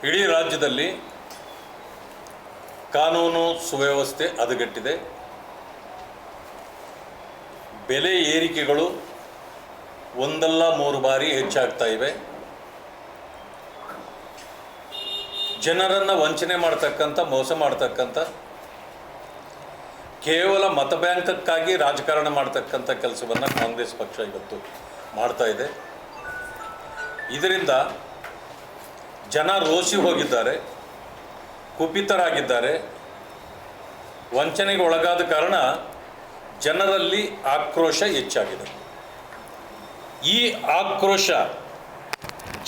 ಇಡೀ ರಾಜ್ಯದಲ್ಲಿ ಕಾನೂನು ಸುವ್ಯವಸ್ಥೆ ಹದಗೆಟ್ಟಿದೆ. ಬೆಲೆ ಏರಿಕೆಗಳು ಒಂದಲ್ಲ ಮೂರು ಬಾರಿ ಹೆಚ್ಚಾಗ್ತಾ ಇವೆ. ಜನರನ್ನು ವಂಚನೆ ಮಾಡ್ತಕ್ಕಂಥ, ಮೋಸ ಮಾಡ್ತಕ್ಕಂಥ, ಕೇವಲ ಮತ ಬ್ಯಾಂಕಕ್ಕಾಗಿ ರಾಜಕಾರಣ ಮಾಡ್ತಕ್ಕಂಥ ಕೆಲಸವನ್ನು ಕಾಂಗ್ರೆಸ್ ಪಕ್ಷ ಇವತ್ತು ಮಾಡ್ತಾ ಇದೆ. ಇದರಿಂದ ಜನ ರೋಸಿ ಹೋಗಿದ್ದಾರೆ, ಕುಪಿತರಾಗಿದ್ದಾರೆ. ವಂಚನೆಗೆ ಒಳಗಾದ ಕಾರಣ ಜನರಲ್ಲಿ ಆಕ್ರೋಶ ಹೆಚ್ಚಾಗಿದೆ. ಈ ಆಕ್ರೋಶ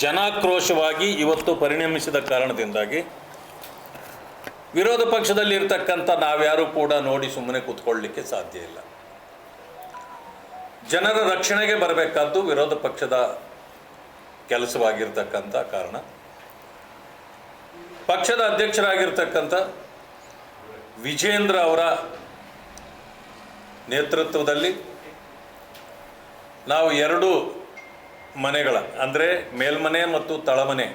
ಜನಾಕ್ರೋಶವಾಗಿ ಇವತ್ತು ಪರಿಣಮಿಸಿದ ಕಾರಣದಿಂದಾಗಿ ವಿರೋಧ ಪಕ್ಷದಲ್ಲಿರ್ತಕ್ಕಂಥ ನಾವ್ಯಾರೂ ಕೂಡ ನೋಡಿ ಸುಮ್ಮನೆ ಕೂತ್ಕೊಳ್ಳಲಿಕ್ಕೆ ಸಾಧ್ಯ ಇಲ್ಲ. ಜನರ ರಕ್ಷಣೆಗೆ ಬರಬೇಕಾದ್ದು ವಿರೋಧ ಪಕ್ಷದ ಕೆಲಸವಾಗಿರ್ತಕ್ಕಂಥ ಕಾರಣ ಪಕ್ಷದ ಅಧ್ಯಕ್ಷರಾಗಿರ್ತಕ್ಕಂಥ ವಿಜೇಂದ್ರ ಅವರ ನೇತೃತ್ವದಲ್ಲಿ ನಾವು ಎರಡು ಮನೆಗಳ ಅಂದರೆ ಮೇಲ್ಮನೆ ಮತ್ತು ತಳಮನೆ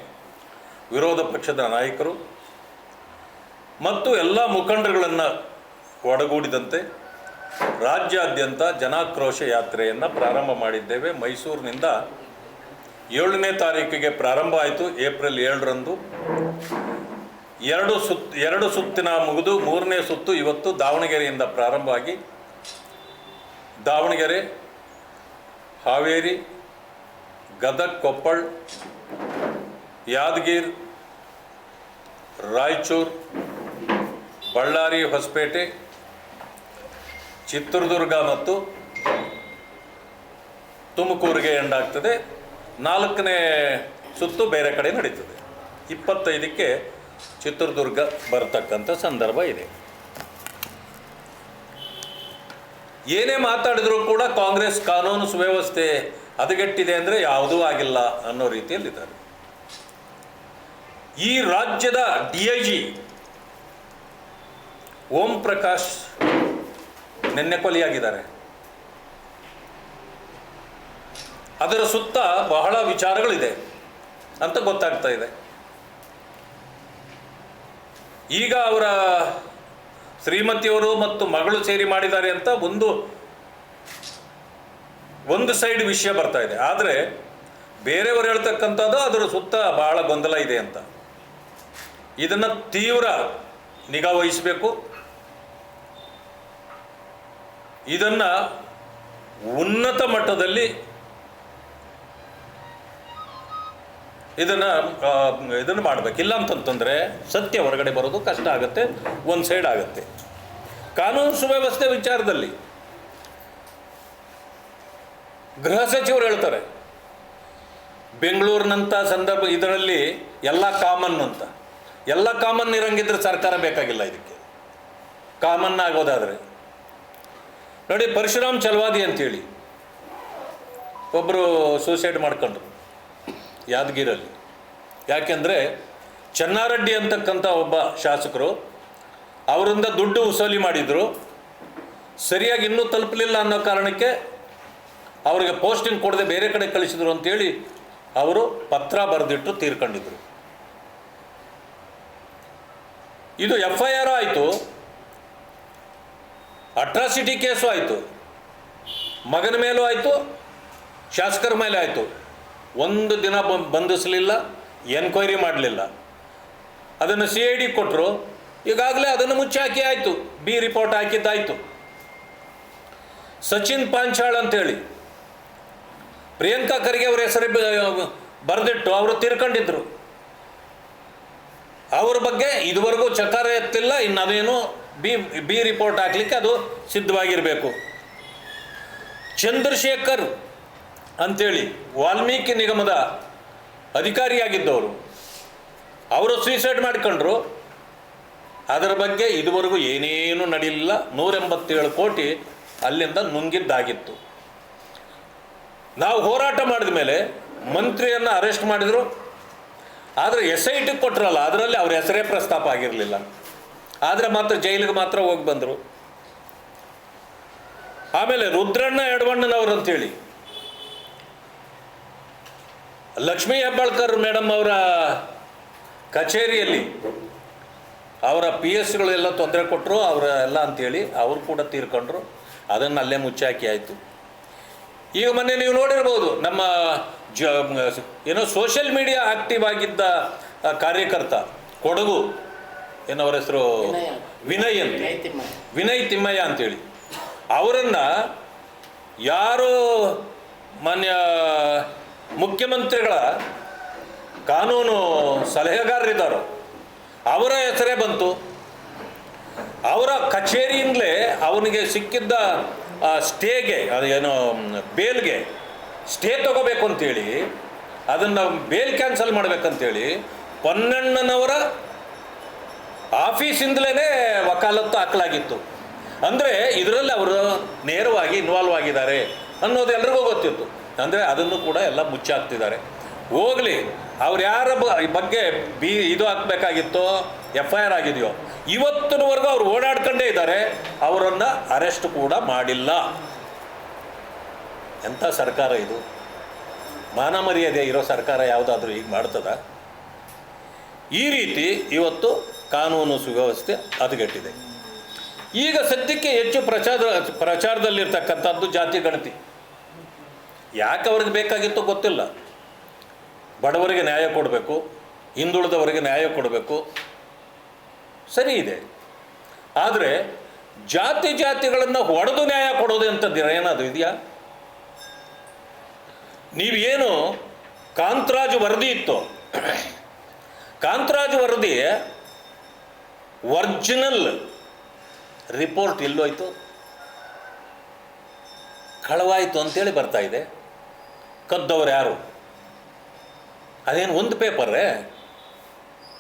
ವಿರೋಧ ಪಕ್ಷದ ನಾಯಕರು ಮತ್ತು ಎಲ್ಲ ಮುಖಂಡರುಗಳನ್ನು ಒಡಗೂಡಿದಂತೆ ರಾಜ್ಯಾದ್ಯಂತ ಜನಾಕ್ರೋಶ ಯಾತ್ರೆಯನ್ನು ಪ್ರಾರಂಭ ಮಾಡಿದ್ದೇವೆ. ಮೈಸೂರಿನಿಂದ 7ನೇ ತಾರೀಕಿಗೆ ಪ್ರಾರಂಭ ಆಯಿತು. ಏಪ್ರಿಲ್ 7ರಂದು ಎರಡು ಸುತ್ತಿನ ಮುಗಿದು 3ನೇ ಸುತ್ತು ಇವತ್ತು ದಾವಣಗೆರೆಯಿಂದ ಪ್ರಾರಂಭ ಆಗಿ ದಾವಣಗೆರೆ, ಹಾವೇರಿ, ಗದಗ, ಕೊಪ್ಪಳ, ಯಾದಗಿರಿ, ರಾಯಚೂರು, ಬಳ್ಳಾರಿ, ಹೊಸಪೇಟೆ, ಚಿತ್ರದುರ್ಗ ಮತ್ತು ತುಮಕೂರಿಗೆ ಎಂಡಾಗ್ತದೆ. 4ನೇ ಸುತ್ತು ಬೇರೆ ಕಡೆ ನಡೀತದೆ. 25ಕ್ಕೆ ಚಿತ್ರದುರ್ಗ ಬರತಕ್ಕಂಥ ಸಂದರ್ಭ ಇದೆ. ಏನೇ ಮಾತಾಡಿದರೂ ಕೂಡ ಕಾಂಗ್ರೆಸ್ ಕಾನೂನು ಸುವ್ಯವಸ್ಥೆ ಹದಗೆಟ್ಟಿದೆ ಅಂದರೆ ಯಾವುದೂ ಆಗಿಲ್ಲ ಅನ್ನೋ ರೀತಿಯಲ್ಲಿದ್ದಾರೆ. ಈ ರಾಜ್ಯದ DIG ಓಂ ಪ್ರಕಾಶ್ ನಿನ್ನೆ ಕೊಲೆಯಾಗಿದ್ದಾರೆ. ಅದರ ಸುತ್ತ ಬಹಳ ವಿಚಾರಗಳಿದೆ ಅಂತ ಗೊತ್ತಾಗ್ತಾ ಇದೆ. ಈಗ ಅವರ ಶ್ರೀಮತಿಯವರು ಮತ್ತು ಮಗಳು ಸೇರಿ ಮಾಡಿದ್ದಾರೆ ಅಂತ ಒಂದು ಸೈಡ್ ವಿಷಯ ಬರ್ತಾ ಇದೆ. ಆದರೆ ಬೇರೆಯವರು ಹೇಳ್ತಕ್ಕಂಥದ್ದು ಅದರ ಸುತ್ತ ಬಹಳ ಗೊಂದಲ ಇದೆ ಅಂತ. ಇದನ್ನು ತೀವ್ರ ನಿಗಾ ವಹಿಸಬೇಕು. ಇದನ್ನು ಉನ್ನತ ಮಟ್ಟದಲ್ಲಿ ಇದನ್ನು ಮಾಡಬೇಕಿಲ್ಲ ಅಂತಂತಂದರೆ ಸತ್ಯ ಹೊರಗಡೆ ಬರೋದು ಕಷ್ಟ ಆಗುತ್ತೆ, ಒಂದು ಸೈಡ್ ಆಗುತ್ತೆ. ಕಾನೂನು ಸುವ್ಯವಸ್ಥೆ ವಿಚಾರದಲ್ಲಿ ಗೃಹ ಸಚಿವರು ಹೇಳ್ತಾರೆ ಬೆಂಗಳೂರಿನಂಥ ಸಂದರ್ಭ ಇದರಲ್ಲಿ ಎಲ್ಲ ಕಾಮನ್ ಅಂತ. ಎಲ್ಲ ಕಾಮನ್ ಇರಂಗಿದ್ರೆ ಸರ್ಕಾರ ಬೇಕಾಗಿಲ್ಲ. ಇದಕ್ಕೆ ಕಾಮನ್ ಆಗೋದಾದರೆ ನೋಡಿ, ಪರಶುರಾಮ್ ಚಲವಾದಿ ಅಂತೇಳಿ ಒಬ್ಬರು ಸೂಸೈಡ್ ಮಾಡ್ಕೊಂಡ್ರು ಯಾದಗಿರಲ್ಲಿ. ಯಾಕೆಂದರೆ ಚೆನ್ನಾರೆಡ್ಡಿ ಅಂತಕ್ಕಂಥ ಒಬ್ಬ ಶಾಸಕರು ಅವರಿಂದ ದುಡ್ಡು ವಸೂಲಿ ಮಾಡಿದರು. ಸರಿಯಾಗಿ ಇನ್ನೂ ತಲುಪಲಿಲ್ಲ ಅನ್ನೋ ಕಾರಣಕ್ಕೆ ಅವರಿಗೆ ಪೋಸ್ಟಿಂಗ್ ಕೊಡದೆ ಬೇರೆ ಕಡೆ ಕಳಿಸಿದರು ಅಂತೇಳಿ ಅವರು ಪತ್ರ ಬರೆದಿಟ್ಟು ತೀರ್ಕೊಂಡಿದ್ರು. ಇದು FIR ಆಯಿತು, ಅಟ್ರಾಸಿಟಿ ಕೇಸು ಆಯಿತು, ಮಗನ ಮೇಲೂ ಆಯಿತು, ಶಾಸಕರ ಮೇಲೆ ಆಯಿತು. ಒಂದು ದಿನ ಬಂಧಿಸಲಿಲ್ಲ, ಎನ್ಕ್ವೈರಿ ಮಾಡಲಿಲ್ಲ. ಅದನ್ನು CID ಕೊಟ್ಟರು. ಈಗಾಗಲೇ ಅದನ್ನು ಮುಚ್ಚಾಕಿ ಆಯಿತು, B ರಿಪೋರ್ಟ್ ಹಾಕಿದ್ದಾಯಿತು. ಸಚಿನ್ ಪಾಂಚಾಳ್ ಅಂತೇಳಿ ಪ್ರಿಯಾಂಕಾ ಖರ್ಗೆ ಅವರ ಹೆಸರು ಬರೆದಿಟ್ಟು ಅವರು ತೀರ್ಕೊಂಡಿದ್ರು. ಅವ್ರ ಬಗ್ಗೆ ಇದುವರೆಗೂ ಚಕಾರ ಎತ್ತಿಲ್ಲ. ಇನ್ನು ಅದೇನು ಬಿ ರಿಪೋರ್ಟ್ ಹಾಕಲಿಕ್ಕೆ ಅದು ಸಿದ್ಧವಾಗಿರಬೇಕು. ಚಂದ್ರಶೇಖರ್ ಅಂಥೇಳಿ ವಾಲ್ಮೀಕಿ ನಿಗಮದ ಅಧಿಕಾರಿಯಾಗಿದ್ದವರು, ಅವರು ಸೂಸೈಡ್ ಮಾಡಿಕೊಂಡ್ರು. ಅದರ ಬಗ್ಗೆ ಇದುವರೆಗೂ ಏನೇನೂ ನಡೆಯಲಿಲ್ಲ. 187 ಕೋಟಿ ಅಲ್ಲಿಂದ ನುಂಗಿದ್ದಾಗಿತ್ತು. ನಾವು ಹೋರಾಟ ಮಾಡಿದ ಮೇಲೆ ಮಂತ್ರಿಯನ್ನು ಅರೆಸ್ಟ್ ಮಾಡಿದರು. ಆದರೆ SIT ಕೊಟ್ಟರಲ್ಲ, ಅದರಲ್ಲಿ ಅವ್ರ ಹೆಸರೇ ಪ್ರಸ್ತಾಪ ಆಗಿರಲಿಲ್ಲ. ಆದರೆ ಮಾತ್ರ ಜೈಲಿಗೆ ಮಾತ್ರ ಹೋಗಿ ಬಂದರು. ಆಮೇಲೆ ರುದ್ರಣ್ಣ ಯಡವಣ್ಣನವರು ಅಂತೇಳಿ ಲಕ್ಷ್ಮೀ ಹೆಬ್ಬಾಳ್ಕರ್ ಮೇಡಮ್ ಅವರ ಕಚೇರಿಯಲ್ಲಿ ಅವರ PSಗಳೆಲ್ಲ ತೊಂದರೆ ಕೊಟ್ಟರು ಅವರ ಎಲ್ಲ ಅಂಥೇಳಿ ಅವರು ಕೂಡ ತೀರ್ಕೊಂಡ್ರು. ಅದನ್ನು ಅಲ್ಲೇ ಮುಚ್ಚಾಕಿ ಆಯಿತು. ಈಗ ಮೊನ್ನೆ ನೀವು ನೋಡಿರ್ಬೋದು, ನಮ್ಮ ಏನೋ ಸೋಷಿಯಲ್ ಮೀಡಿಯಾ ಆ್ಯಕ್ಟಿವ್ ಆಗಿದ್ದ ಕಾರ್ಯಕರ್ತ ಕೊಡಗು, ಏನವರ ಹೆಸರು ವಿನಯ್ ತಿಮ್ಮಯ್ಯ ಅಂತೇಳಿ, ಅವರನ್ನು ಯಾರು ಮಾನ್ಯ ಮುಖ್ಯಮಂತ್ರಿಗಳ ಕಾನೂನು ಸಲಹೆಗಾರರಿದ್ದಾರೋ ಅವರ ಹೆಸರೇ ಬಂತು. ಅವರ ಕಚೇರಿಯಿಂದಲೇ ಅವನಿಗೆ ಸಿಕ್ಕಿದ್ದ ಸ್ಟೇಗೆ, ಅದೇನೋ ಬೇಲ್ಗೆ ಸ್ಟೇ ತಗೋಬೇಕು ಅಂತೇಳಿ, ಅದನ್ನು ಬೇಲ್ ಕ್ಯಾನ್ಸಲ್ ಮಾಡಬೇಕಂತೇಳಿ ಪೊನ್ನಣ್ಣನವರ ಆಫೀಸಿಂದಲೇ ವಕಾಲತ್ತು ಹಾಕಲಾಗಿತ್ತು. ಅಂದರೆ ಇದರಲ್ಲಿ ಅವರು ನೇರವಾಗಿ ಇನ್ವಾಲ್ವ್ ಆಗಿದ್ದಾರೆ ಅನ್ನೋದು ಎಲ್ರಿಗೂ ಗೊತ್ತಿತ್ತು. ಅಂದರೆ ಅದನ್ನು ಕೂಡ ಎಲ್ಲ ಮುಚ್ಚಾಕ್ತಿದ್ದಾರೆ. ಹೋಗಲಿ, ಅವ್ರು ಯಾರ ಬಗ್ಗೆ ಇದು ಹಾಕಬೇಕಾಗಿತ್ತೋ, FIR ಆಗಿದೆಯೋ, ಇವತ್ತಿನವರೆಗೂ ಅವ್ರು ಓಡಾಡ್ಕೊಂಡೇ ಇದ್ದಾರೆ. ಅವರನ್ನು ಅರೆಸ್ಟ್ ಕೂಡ ಮಾಡಿಲ್ಲ. ಎಂಥ ಸರ್ಕಾರ ಇದು? ಮಾನ ಮರ್ಯಾದೆ ಇರೋ ಸರ್ಕಾರ ಯಾವುದಾದ್ರೂ ಈಗ ಮಾಡ್ತದ? ಈ ರೀತಿ ಇವತ್ತು ಕಾನೂನು ಸುವ್ಯವಸ್ಥೆ ಹದಗೆಟ್ಟಿದೆ. ಈಗ ಸದ್ಯಕ್ಕೆ ಹೆಚ್ಚು ಪ್ರಚಾರದಲ್ಲಿರ್ತಕ್ಕಂಥದ್ದು ಜಾತಿ ಗಣತಿ. ಯಾಕೆ ಅವ್ರಿಗೆ ಬೇಕಾಗಿತ್ತೋ ಗೊತ್ತಿಲ್ಲ. ಬಡವರಿಗೆ ನ್ಯಾಯ ಕೊಡಬೇಕು, ಹಿಂದುಳಿದವರಿಗೆ ನ್ಯಾಯ ಕೊಡಬೇಕು, ಸರಿ ಇದೆ. ಆದರೆ ಜಾತಿಗಳನ್ನು ಹೊಡೆದು ನ್ಯಾಯ ಕೊಡೋದು ಅಂತಂದಿರ ಏನಾದರೂ ಇದೆಯಾ? ನೀವೇನು ಕಾಂತರಾಜು ವರದಿ ಇತ್ತು, ಕಾಂತರಾಜು ವರದಿ ಒರಿಜಿನಲ್ ರಿಪೋರ್ಟ್ ಎಲ್ಲೋಯ್ತು? ಕಳವಾಯಿತು ಅಂತೇಳಿ ಬರ್ತಾ ಇದೆ. ಕದ್ದವರು ಯಾರು? ಅದೇನು ಒಂದು ಪೇಪರೇ?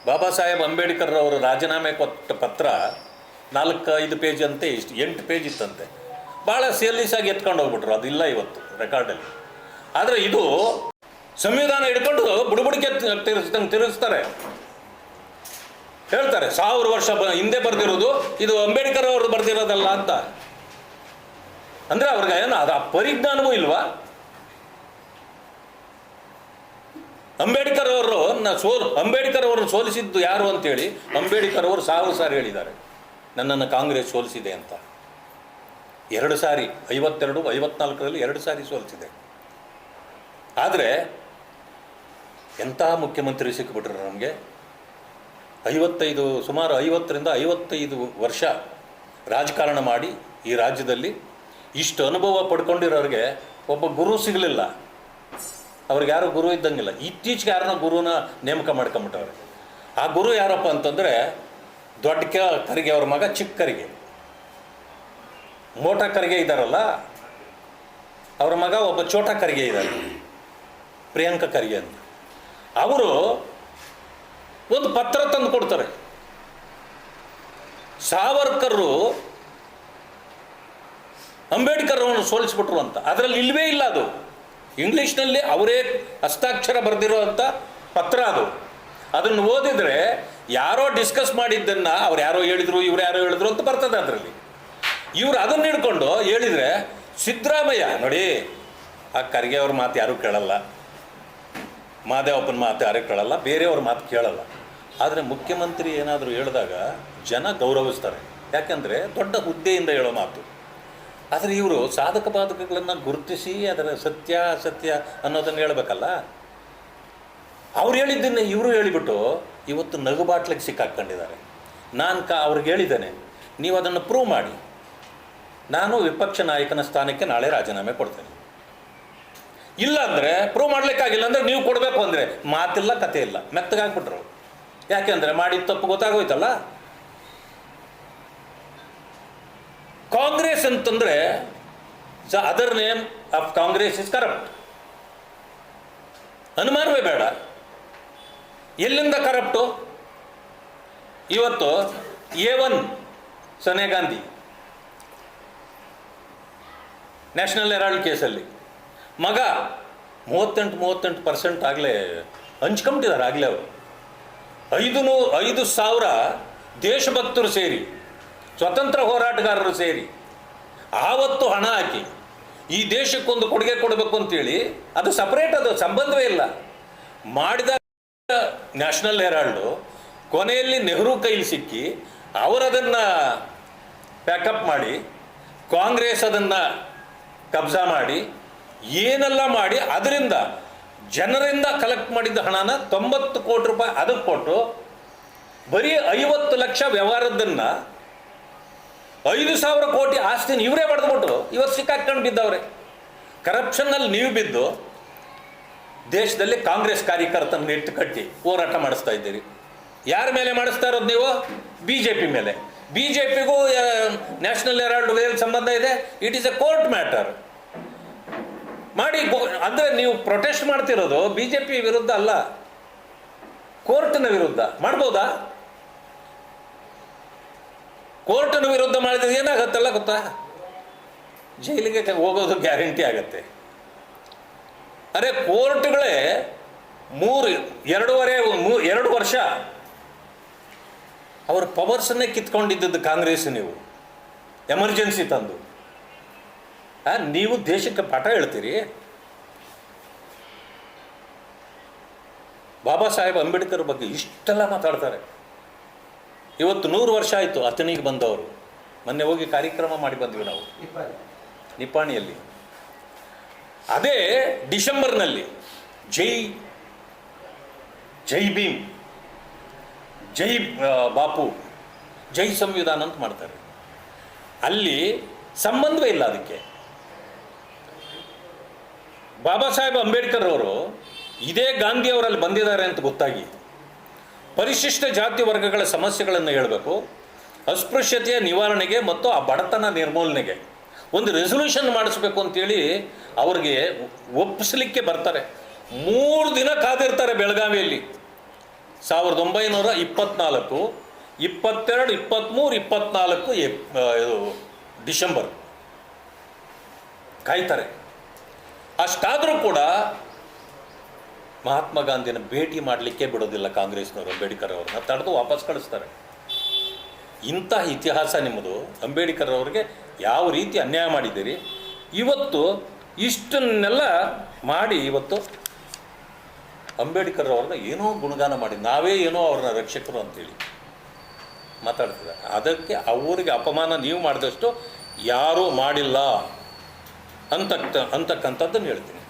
ಬಾಬಾ ಸಾಹೇಬ್ ಅಂಬೇಡ್ಕರ್ ಅವರು ರಾಜೀನಾಮೆ ಕೊಟ್ಟ ಪತ್ರ 4-5 ಪೇಜ್ ಅಂತೆ, ಇಷ್ಟು 8 ಪೇಜ್ ಇತ್ತಂತೆ. ಭಾಳ ಸೇಲೀಸಾಗಿ ಎತ್ಕೊಂಡು ಹೋಗ್ಬಿಟ್ರು. ಅದಿಲ್ಲ ಇವತ್ತು ರೆಕಾರ್ಡಲ್ಲಿ. ಆದರೆ ಇದು ಸಂವಿಧಾನ ಹಿಡ್ಕೊಂಡು ಬುಡಬುಡಿಕೆ ತಿರುಗಿಸ್ತಾರೆ. ಹೇಳ್ತಾರೆ 1000 ವರ್ಷ ಹಿಂದೆ ಬರೆದಿರೋದು ಇದು ಅಂಬೇಡ್ಕರ್ ಅವರು ಬರೆದಿರೋದಲ್ಲ ಅಂತ. ಅಂದರೆ ಅವ್ರಿಗೆ ಏನು ಅದು ಆ ಪರಿಜ್ಞಾನವೂ ಇಲ್ವಾ? ಅಂಬೇಡ್ಕರ್ ಅವರನ್ನು ಸೋಲಿಸಿದ್ದು ಯಾರು ಅಂತೇಳಿ ಅಂಬೇಡ್ಕರ್ ಅವರು 1000 ಸಾರಿ ಹೇಳಿದ್ದಾರೆ, ನನ್ನನ್ನು ಕಾಂಗ್ರೆಸ್ ಸೋಲಿಸಿದೆ ಅಂತ. 2 ಸಾರಿ, 52, 54ರಲ್ಲಿ 2 ಸಾರಿ ಸೋಲಿಸಿದೆ. ಆದರೆ ಎಂಥ ಮುಖ್ಯಮಂತ್ರಿ ಸಿಕ್ಕಿಬಿಟ್ರು ನಮಗೆ. ಸುಮಾರು 50ರಿಂದ 55 ವರ್ಷ ರಾಜಕಾರಣ ಮಾಡಿ ಈ ರಾಜ್ಯದಲ್ಲಿ ಇಷ್ಟು ಅನುಭವ ಪಡ್ಕೊಂಡಿರೋರಿಗೆ ಒಬ್ಬ ಗುರು ಸಿಗಲಿಲ್ಲ. ಅವ್ರಿಗೆ ಯಾರು ಗುರು ಇದ್ದಂಗಿಲ್ಲ. ಇತ್ತೀಚೆಗೆ ಯಾರನ್ನ ಗುರುನ ನೇಮಕ ಮಾಡ್ಕೊಂಬಿಟ್ಟವ್ರೆ. ಆ ಗುರು ಯಾರಪ್ಪ ಅಂತಂದರೆ ದೊಡ್ಡ ಖರ್ಗೆ ಅವ್ರ ಮಗ ಚಿಕ್ಕ ಖರ್ಗೆ, ಮೋಟಾ ಖರ್ಗೆ ಇದ್ದಾರಲ್ಲ, ಅವ್ರ ಮಗ ಒಬ್ಬ ಚೋಟಾ ಖರ್ಗೆ ಇದ್ದಾರೆ, ಪ್ರಿಯಾಂಕ ಖರ್ಗೆ ಅಂತ. ಅವರು ಒಂದು ಪತ್ರ ತಂದು ಕೊಡ್ತಾರೆ. ಸಾವರ್ಕರು ಅಂಬೇಡ್ಕರ್ ಅವರನ್ನು ಸೋಲಿಸ್ಬಿಟ್ರು ಅಂತ. ಅದರಲ್ಲಿ ಇಲ್ಲವೇ ಇಲ್ಲ. ಅದು ಇಂಗ್ಲೀಷ್ನಲ್ಲಿ ಅವರೇ ಹಸ್ತಾಕ್ಷರ ಬರೆದಿರುವಂಥ ಪತ್ರ ಅದು. ಅದನ್ನು ಓದಿದರೆ ಯಾರೋ ಡಿಸ್ಕಸ್ ಮಾಡಿದ್ದನ್ನು ಅವ್ರು ಯಾರೋ ಹೇಳಿದ್ರು, ಇವ್ರು ಯಾರೋ ಹೇಳಿದ್ರು ಅಂತ ಬರ್ತದೆ ಅದರಲ್ಲಿ. ಇವರು ಅದನ್ನು ಹಿಡ್ಕೊಂಡು ಹೇಳಿದರೆ ಸಿದ್ದರಾಮಯ್ಯ ನೋಡಿ, ಆ ಖರ್ಗೆ ಅವ್ರ ಮಾತು ಯಾರೂ ಕೇಳಲ್ಲ, ಮಾದೇವಪ್ಪನ ಮಾತು ಯಾರೂ ಕೇಳಲ್ಲ, ಬೇರೆಯವ್ರ ಮಾತು ಕೇಳಲ್ಲ. ಆದರೆ ಮುಖ್ಯಮಂತ್ರಿ ಏನಾದರೂ ಹೇಳಿದಾಗ ಜನ ಗೌರವಿಸ್ತಾರೆ, ಯಾಕೆಂದರೆ ದೊಡ್ಡ ಹುದ್ದೆಯಿಂದ ಹೇಳೋ ಮಾತು. ಆದರೆ ಇವರು ಸಾಧಕ ಬಾಧಕಗಳನ್ನು ಗುರುತಿಸಿ ಅದರ ಸತ್ಯ ಅಸತ್ಯ ಅನ್ನೋದನ್ನು ಹೇಳಬೇಕಲ್ಲ. ಅವ್ರು ಹೇಳಿದ್ದನ್ನೇ ಇವರು ಹೇಳಿಬಿಟ್ಟು ಇವತ್ತು ನಗುಬಾಟ್ಲಿಗೆ ಸಿಕ್ಕಾಕೊಂಡಿದ್ದಾರೆ. ನಾನು ಅವ್ರಿಗೆ ಹೇಳಿದ್ದೇನೆ, ನೀವು ಅದನ್ನು ಪ್ರೂವ್ ಮಾಡಿ, ನಾನು ವಿಪಕ್ಷ ನಾಯಕನ ಸ್ಥಾನಕ್ಕೆ ನಾಳೆ ರಾಜೀನಾಮೆ ಕೊಡ್ತೇನೆ. ಇಲ್ಲ ಅಂದರೆ ಪ್ರೂವ್ ಮಾಡಲಿಕ್ಕಾಗಿಲ್ಲ ಅಂದರೆ ನೀವು ಕೊಡಬೇಕು ಅಂದರೆ ಮಾತಿಲ್ಲ, ಕತೆ ಇಲ್ಲ, ಮೆತ್ತಗಾಗ್ಬಿಟ್ರು. ಯಾಕೆಂದರೆ ಮಾಡಿದ ತಪ್ಪು ಗೊತ್ತಾಗೋಯ್ತಲ್ಲ. ಕಾಂಗ್ರೆಸ್ ಅಂತಂದರೆ the other name of Congress is corrupt. ಅನುಮಾನವೇ ಬೇಡ. ಎಲ್ಲಿಂದ ಕರಪ್ಟು? ಇವತ್ತು A1 Sonia Gandhi national Herald ಕೇಸಲ್ಲಿ ಮಗ 38% ಆಗಲೇ ಹಂಚ್ಕೊಂಬಿಟ್ಟಿದ್ದಾರೆ. ಆಗಲೇ ಅವರು 5,000 ದೇಶಭಕ್ತರು ಸೇರಿ, ಸ್ವತಂತ್ರ ಹೋರಾಟಗಾರರು ಸೇರಿ ಆವತ್ತು ಹಣ ಹಾಕಿ ಈ ದೇಶಕ್ಕೊಂದು ಕೊಡುಗೆ ಕೊಡಬೇಕು ಅಂತೇಳಿ, ಅದು ಸಪ್ರೇಟ್, ಅದು ಸಂಬಂಧವೇ ಇಲ್ಲ. ಮಾಡಿದಾಗ ನ್ಯಾಷನಲ್ ಹೆರಾಲ್ಡು ಕೊನೆಯಲ್ಲಿ ನೆಹರು ಕೈಲಿ ಸಿಕ್ಕಿ ಅವರದನ್ನು ಪ್ಯಾಕಪ್ ಮಾಡಿ ಕಾಂಗ್ರೆಸ್ ಅದನ್ನು ಕಬ್ಜಾ ಮಾಡಿ ಏನೆಲ್ಲ ಮಾಡಿ ಅದರಿಂದ ಜನರಿಂದ ಕಲೆಕ್ಟ್ ಮಾಡಿದ್ದ ಹಣನ 90 ಕೋಟಿ ರೂಪಾಯಿ ಅದಕ್ಕೆ ಕೊಟ್ಟು ಬರೀ 50 ಲಕ್ಷ ವ್ಯವಹಾರದನ್ನು 5,000 ಕೋಟಿ ಆಸ್ತಿನ ಇವರೇ ಬಡ್ದ್ಬಿಟ್ಟು ಇವತ್ತು ಸಿಕ್ಕಾಕೊಂಡು ಬಿದ್ದವ್ರೆ. ಕರಪ್ಷನ್ನಲ್ಲಿ ನೀವು ಬಿದ್ದು ದೇಶದಲ್ಲಿ ಕಾಂಗ್ರೆಸ್ ಕಾರ್ಯಕರ್ತನ ಇಟ್ಟು ಕಟ್ಟಿ ಹೋರಾಟ ಮಾಡಿಸ್ತಾ ಇದ್ದೀರಿ. ಯಾರ ಮೇಲೆ ಮಾಡಿಸ್ತಾ ಇರೋದು ನೀವು? BJP ಮೇಲೆ. BJPಗೂ ನ್ಯಾಷನಲ್ ಹೆರಾಲ್ಡ್ ಸಂಬಂಧ ಇದೆ. It is A court matter. ಮಾಡಿ ಅಂದರೆ ನೀವು ಪ್ರೊಟೆಸ್ಟ್ ಮಾಡ್ತಿರೋದು BJP ವಿರುದ್ಧ ಅಲ್ಲ, ಕೋರ್ಟ್ನ ವಿರುದ್ಧ. ಮಾಡ್ಬೋದಾ? ಕೋರ್ಟ್ನ ವಿರುದ್ಧ ಮಾಡಿದ್ರೆ ಏನಾಗತ್ತಲ್ಲ ಗೊತ್ತಾ? ಜೈಲಿಗೆ ಹೋಗೋದು ಗ್ಯಾರಂಟಿ ಆಗತ್ತೆ. ಅರೆ ಕೋರ್ಟ್ಗಳೇ 2 ವರ್ಷ ಅವ್ರ ಪವರ್ಸನ್ನೇ ಕಿತ್ಕೊಂಡಿದ್ದದ್ದು ಕಾಂಗ್ರೆಸ್. ನೀವು ಎಮರ್ಜೆನ್ಸಿ ತಂದು ನೀವು ದೇಶಕ್ಕೆ ಪಾಠ ಹೇಳ್ತೀರಿ. ಬಾಬಾ ಸಾಹೇಬ್ ಅಂಬೇಡ್ಕರ್ ಬಗ್ಗೆ ಇಷ್ಟೆಲ್ಲ ಮಾತಾಡ್ತಾರೆ. ಇವತ್ತು 100 ವರ್ಷ ಆಯಿತು ಅಥಣಿಗೆ ಬಂದವರು. ಮೊನ್ನೆ ಹೋಗಿ ಕಾರ್ಯಕ್ರಮ ಮಾಡಿ ಬಂದ್ವಿ ನಾವು ನಿಪ್ಪಾಣಿಯಲ್ಲಿ. ಅದೇ ಡಿಸೆಂಬರ್ನಲ್ಲಿ ಜೈ ಭೀಮ್, ಜೈ ಬಾಪು, ಜೈ ಸಂವಿಧಾನ ಅಂತ ಮಾಡ್ತಾರೆ. ಅಲ್ಲಿ ಸಂಬಂಧವೇ ಇಲ್ಲ ಅದಕ್ಕೆ. ಬಾಬಾ ಸಾಹೇಬ್ ಅಂಬೇಡ್ಕರ್ ಅವರು ಇದೇ ಗಾಂಧಿ ಅವರಲ್ಲಿ ಬಂದಿದ್ದಾರೆ ಅಂತ ಗೊತ್ತಾಗಿ ಪರಿಶಿಷ್ಟ ಜಾತಿ ವರ್ಗಗಳ ಸಮಸ್ಯೆಗಳನ್ನು ಹೇಳಬೇಕು, ಅಸ್ಪೃಶ್ಯತೆಯ ನಿವಾರಣೆಗೆ ಮತ್ತು ಆ ಬಡತನ ನಿರ್ಮೂಲನೆಗೆ ಒಂದು ರೆಸೊಲ್ಯೂಷನ್ ಮಾಡಿಸ್ಬೇಕು ಅಂತೇಳಿ ಅವ್ರಿಗೆ ಒಪ್ಪಿಸಲಿಕ್ಕೆ ಬರ್ತಾರೆ. 3 ದಿನ ಕಾದಿರ್ತಾರೆ ಬೆಳಗಾವಿಯಲ್ಲಿ. 1924, 22, 23, 24 ಡಿಸೆಂಬರ್ ಕಾಯ್ತಾರೆ. ಅಷ್ಟಾದರೂ ಕೂಡ ಮಹಾತ್ಮ ಗಾಂಧಿನ ಭೇಟಿ ಮಾಡಲಿಕ್ಕೆ ಬಿಡೋದಿಲ್ಲ ಕಾಂಗ್ರೆಸ್ನವರು. ಅಂಬೇಡ್ಕರ್ ಅವ್ರನ್ನ ತಡೆದು ವಾಪಸ್ ಕಳಿಸ್ತಾರೆ. ಇಂಥ ಇತಿಹಾಸ ನಿಮ್ಮದು. ಅಂಬೇಡ್ಕರ್ ಅವ್ರಿಗೆ ಯಾವ ರೀತಿ ಅನ್ಯಾಯ ಮಾಡಿದ್ದೀರಿ. ಇವತ್ತು ಇಷ್ಟನ್ನೆಲ್ಲ ಮಾಡಿ ಇವತ್ತು ಅಂಬೇಡ್ಕರ್ ಅವ್ರನ್ನ ಏನೋ ಗುಣಗಾನ ಮಾಡಿ ನಾವೇ ಏನೋ ಅವ್ರನ್ನ ರಕ್ಷಕರು ಅಂತೇಳಿ ಮಾತಾಡ್ತಿದ್ದಾರೆ. ಅದಕ್ಕೆ ಅವರಿಗೆ ಅಪಮಾನ ನೀವು ಮಾಡಿದಷ್ಟು ಯಾರೂ ಮಾಡಿಲ್ಲ ಅಂತಕ್ಕಂಥದ್ದನ್ನು ಹೇಳ್ತೀನಿ.